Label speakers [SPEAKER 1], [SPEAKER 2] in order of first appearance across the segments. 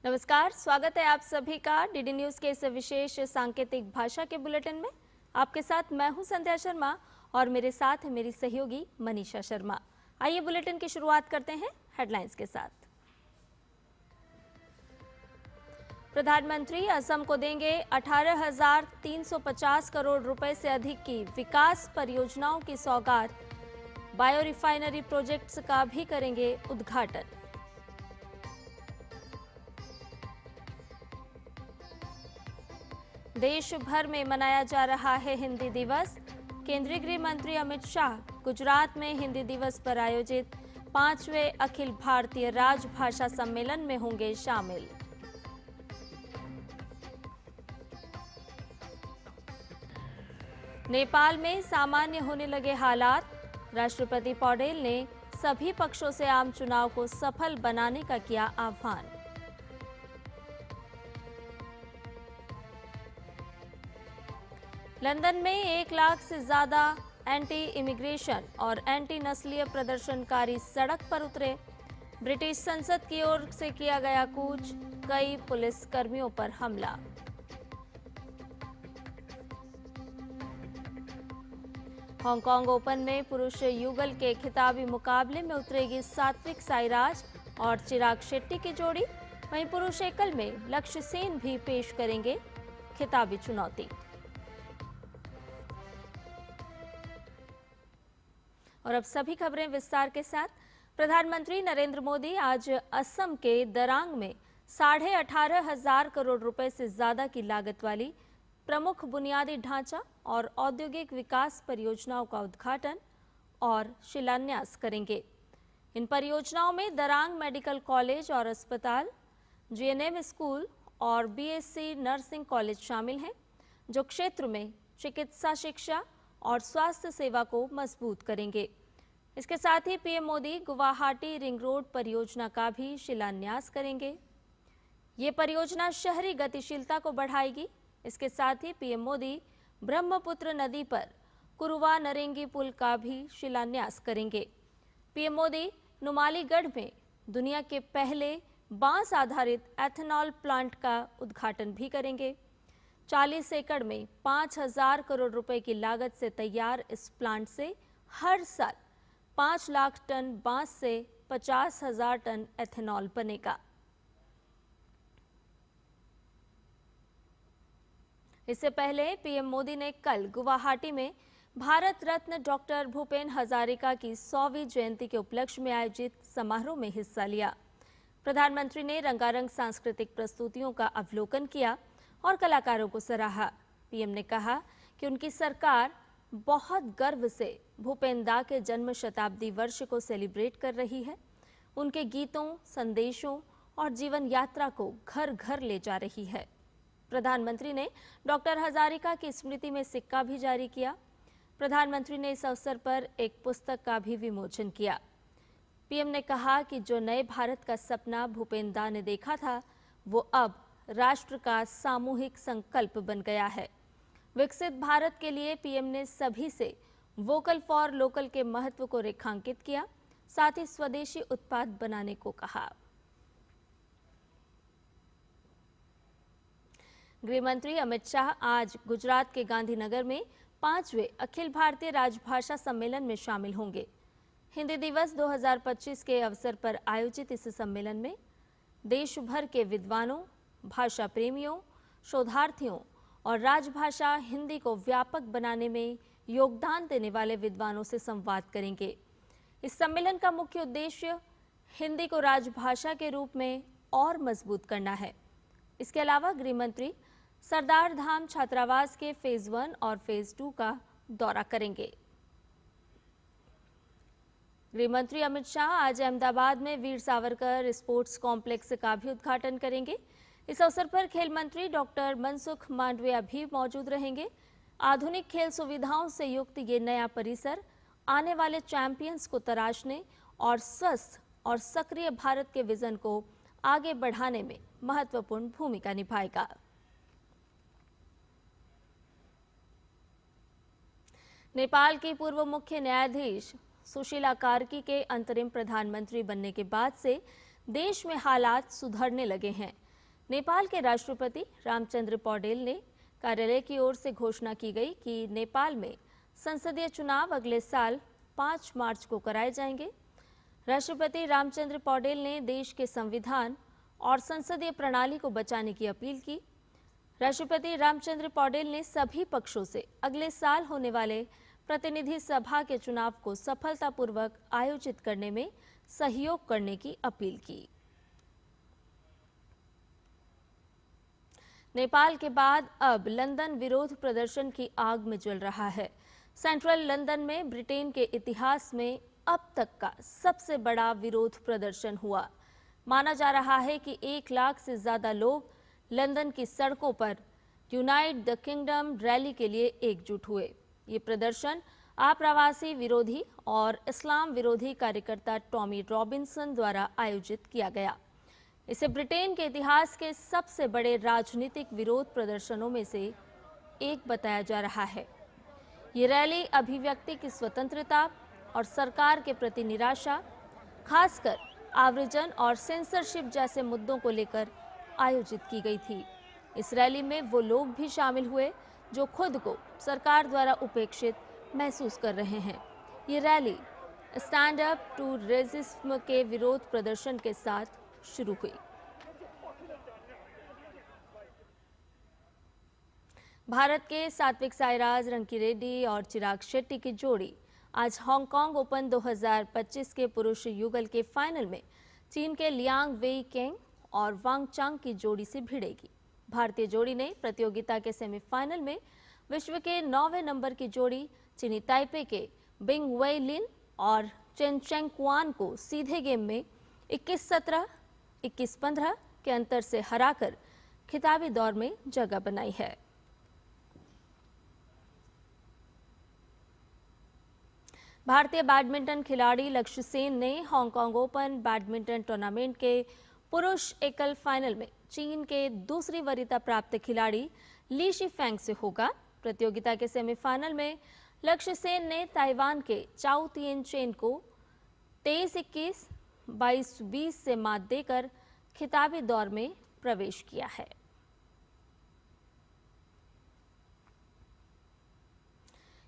[SPEAKER 1] नमस्कार, स्वागत है आप सभी का डीडी न्यूज के इस विशेष सांकेतिक भाषा के बुलेटिन में। आपके साथ मैं हूं संध्या शर्मा और मेरे साथ है मेरी सहयोगी मनीषा शर्मा। आइए बुलेटिन की शुरुआत करते हैं हेडलाइंस के साथ। प्रधानमंत्री असम को देंगे 18,350 करोड़ रुपए से अधिक की विकास परियोजनाओं की सौगात। बायो रिफाइनरी प्रोजेक्ट्स का भी करेंगे उद्घाटन। देश भर में मनाया जा रहा है हिंदी दिवस। केंद्रीय गृह मंत्री अमित शाह गुजरात में हिंदी दिवस पर आयोजित 5वें अखिल भारतीय राजभाषा सम्मेलन में होंगे शामिल। नेपाल में सामान्य होने लगे हालात। राष्ट्रपति पौडेल ने सभी पक्षों से आम चुनाव को सफल बनाने का किया आह्वान। लंदन में 1 लाख से ज्यादा एंटी इमिग्रेशन और एंटी नस्लीय प्रदर्शनकारी सड़क पर उतरे। ब्रिटिश संसद की ओर से किया गया कूच, कई पुलिस कर्मियों पर हमला। हांगकांग ओपन में पुरुष युगल के खिताबी मुकाबले में उतरेगी सात्विक साईराज और चिराग शेट्टी की जोड़ी। वहीं पुरुष एकल में लक्ष्य सेन भी पेश करेंगे खिताबी चुनौती। और अब सभी खबरें विस्तार के साथ। प्रधानमंत्री नरेंद्र मोदी आज असम के दरांग में 18,500 करोड़ रुपए से ज्यादा की लागत वाली प्रमुख बुनियादी ढांचा और औद्योगिक विकास परियोजनाओं का उद्घाटन और शिलान्यास करेंगे। इन परियोजनाओं में दरांग मेडिकल कॉलेज और अस्पताल, जीएनएम स्कूल और बीएससी नर्सिंग कॉलेज शामिल हैं, जो क्षेत्र में चिकित्सा शिक्षा और स्वास्थ्य सेवा को मजबूत करेंगे। इसके साथ ही PM Modi Guwahati ring road परियोजना का भी शिलान्यास करेंगे। ये परियोजना शहरी गतिशीलता को बढ़ाएगी। इसके साथ ही पीएम मोदी ब्रह्मपुत्र नदी पर कुरुवा नरेंगी पुल का भी शिलान्यास करेंगे। पीएम मोदी नुमालीगढ़ में दुनिया के पहले बांस आधारित एथेनॉल प्लांट का उद्घाटन भी करेंगे। 40 एकड़ में 5,000 करोड़ रुपए की लागत से तैयार इस प्लांट से हर साल 5 लाख टन बांस से 50,000 टन एथेनॉल बनेगा। इससे पहले पीएम मोदी ने कल गुवाहाटी में भारत रत्न डॉक्टर भूपेन हजारिका की 100वीं जयंती के उपलक्ष्य में आयोजित समारोह में हिस्सा लिया। प्रधानमंत्री ने रंगारंग सांस्कृतिक प्रस्तुतियों का अवलोकन किया और कलाकारों को सराहा। पीएम ने कहा कि उनकी सरकार बहुत गर्व से भूपेन दा के जन्म शताब्दी वर्ष को सेलिब्रेट कर रही है। उनके गीतों, संदेशों और जीवन यात्रा को घर घर ले जा रही है। प्रधानमंत्री ने डॉक्टर हजारिका की स्मृति में सिक्का भी जारी किया। प्रधानमंत्री ने इस अवसर पर एक पुस्तक का भी विमोचन किया। पीएम ने कहा कि जो नए भारत का सपना भूपेन दा ने देखा था, वो अब राष्ट्र का सामूहिक संकल्प बन गया है। विकसित भारत के लिए पीएम ने सभी से वोकल फॉर लोकल के महत्व को रेखांकित किया, साथ ही स्वदेशी उत्पाद बनाने को कहा। गृह मंत्री अमित शाह आज गुजरात के गांधीनगर में 5वें अखिल भारतीय राजभाषा सम्मेलन में शामिल होंगे। हिंदी दिवस 2025 के अवसर पर आयोजित इस सम्मेलन में देश भर के विद्वानों, भाषा प्रेमियों, शोधार्थियों और राजभाषा हिंदी को व्यापक बनाने में योगदान देने वाले विद्वानों से संवाद करेंगे। इस सम्मेलन का मुख्य उद्देश्य हिंदी को राजभाषा के रूप में और मजबूत करना है। इसके अलावा गृह मंत्री सरदार धाम छात्रावास के फेज 1 और फेज 2 का दौरा करेंगे। गृह मंत्री अमित शाह आज अहमदाबाद में वीर सावरकर स्पोर्ट्स कॉम्प्लेक्स का भी उद्घाटन करेंगे। इस अवसर पर खेल मंत्री डॉक्टर मनसुख मांडविया भी मौजूद रहेंगे। आधुनिक खेल सुविधाओं से युक्त ये नया परिसर आने वाले चैंपियंस को तराशने और स्वस्थ और सक्रिय भारत के विजन को आगे बढ़ाने में महत्वपूर्ण भूमिका निभाएगा। नेपाल की पूर्व मुख्य न्यायाधीश सुशीला कार्की के अंतरिम प्रधानमंत्री बनने के बाद से देश में हालात सुधरने लगे हैं। नेपाल के राष्ट्रपति रामचंद्र पौडेल ने कार्यालय की ओर से घोषणा की गई कि नेपाल में संसदीय चुनाव अगले साल 5 मार्च को कराए जाएंगे। राष्ट्रपति रामचंद्र पौडेल ने देश के संविधान और संसदीय प्रणाली को बचाने की अपील की। राष्ट्रपति रामचंद्र पौडेल ने सभी पक्षों से अगले साल होने वाले प्रतिनिधि सभा के चुनाव को सफलतापूर्वक आयोजित करने में सहयोग करने की अपील की। नेपाल के बाद अब लंदन विरोध प्रदर्शन की आग में जल रहा है। सेंट्रल लंदन में ब्रिटेन के इतिहास में अब तक का सबसे बड़ा विरोध प्रदर्शन हुआ। माना जा रहा है कि 1 लाख से ज्यादा लोग लंदन की सड़कों पर यूनाइट द किंगडम रैली के लिए एकजुट हुए। ये प्रदर्शन आप्रवासी विरोधी और इस्लाम विरोधी कार्यकर्ता टॉमी रॉबिन्सन द्वारा आयोजित किया गया। इसे ब्रिटेन के इतिहास के सबसे बड़े राजनीतिक विरोध प्रदर्शनों में से एक बताया जा रहा है। ये रैली अभिव्यक्ति की स्वतंत्रता और सरकार के प्रति निराशा, खासकर आव्रजन और सेंसरशिप जैसे मुद्दों को लेकर आयोजित की गई थी। इस रैली में वो लोग भी शामिल हुए जो खुद को सरकार द्वारा उपेक्षित महसूस कर रहे हैं। ये rally stand up to racism के विरोध प्रदर्शन के साथ शुरू हुई। भारत के सात्विक साईराज रंकीरेड्डी और चिराग शेट्टी की जोड़ी आज हांगकांग ओपन 2025 के पुरुष युगल के फाइनल में चीन के लियांग वेई केंग और वांग चांग की जोड़ी से भिड़ेगी। भारतीय जोड़ी ने प्रतियोगिता के सेमीफाइनल में विश्व के 9वें नंबर की जोड़ी चीनी ताइपे के बिंग वेई लिन और चेन चेंग क्वान को सीधे गेम में 21-17, 21-15 के अंतर से हराकर खिताबी दौर में जगह बनाई है। भारतीय बैडमिंटन खिलाड़ी लक्ष्य सेन ने हांगकांग ओपन बैडमिंटन टूर्नामेंट के पुरुष एकल फाइनल में चीन के दूसरी वरीयता प्राप्त खिलाड़ी ली शिफेंग से होगा। प्रतियोगिता के सेमीफाइनल में लक्ष्य सेन ने ताइवान के चाओ तिएन चेन को 23-21, 22-20 से मात देकर खिताबी दौर में प्रवेश किया है।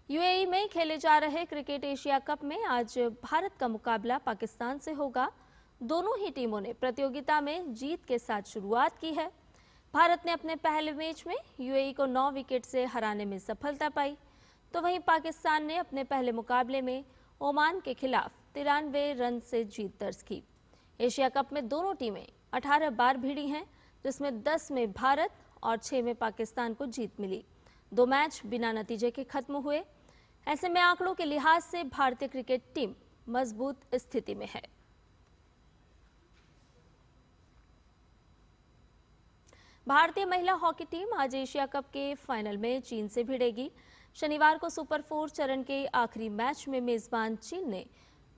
[SPEAKER 1] यूएई में खेले जा रहे क्रिकेट एशिया कप में आज भारत का मुकाबला पाकिस्तान से होगा। दोनों ही टीमों ने प्रतियोगिता में जीत के साथ शुरुआत की है। भारत ने अपने पहले मैच में यूएई को 9 विकेट से हराने में सफलता पाई, तो वहीं पाकिस्तान ने अपने पहले मुकाबले में ओमान के खिलाफ 93 रन से जीत दर्ज की। एशिया कप में दोनों टीमें 18 बार भिड़ी हैं, जिसमें 10 में भारत और 6 में पाकिस्तान को जीत मिली। 2 मैच बिना नतीजे के खत्म हुए। ऐसे में आंकड़ों के लिहाज से भारतीय क्रिकेट टीम मजबूत स्थिति में है। भारतीय महिला हॉकी टीम आज एशिया कप के फाइनल में चीन से भिड़ेगी। शनिवार को सुपर 4 चरण के आखिरी मैच में मेजबान चीन ने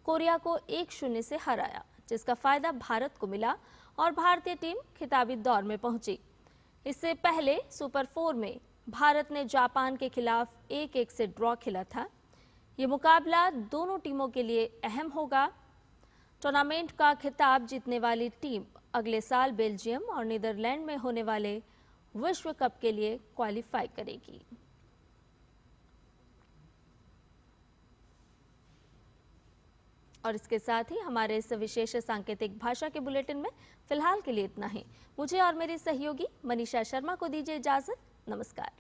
[SPEAKER 1] कोरिया को 1-0 से हराया, जिसका फायदा भारत को मिला और भारतीय टीम खिताबी दौर में पहुंची। इससे पहले सुपर 4 में भारत ने जापान के खिलाफ 1-1 से ड्रॉ खेला था। ये मुकाबला दोनों टीमों के लिए अहम होगा। टूर्नामेंट का खिताब जीतने वाली टीम अगले साल बेल्जियम और नीदरलैंड में होने वाले विश्व कप के लिए क्वालिफाई करेगी। और इसके साथ ही हमारे इस विशेष सांकेतिक भाषा के बुलेटिन में फिलहाल के लिए इतना ही। मुझे और मेरी सहयोगी मनीषा शर्मा को दीजिए इजाजत। नमस्कार।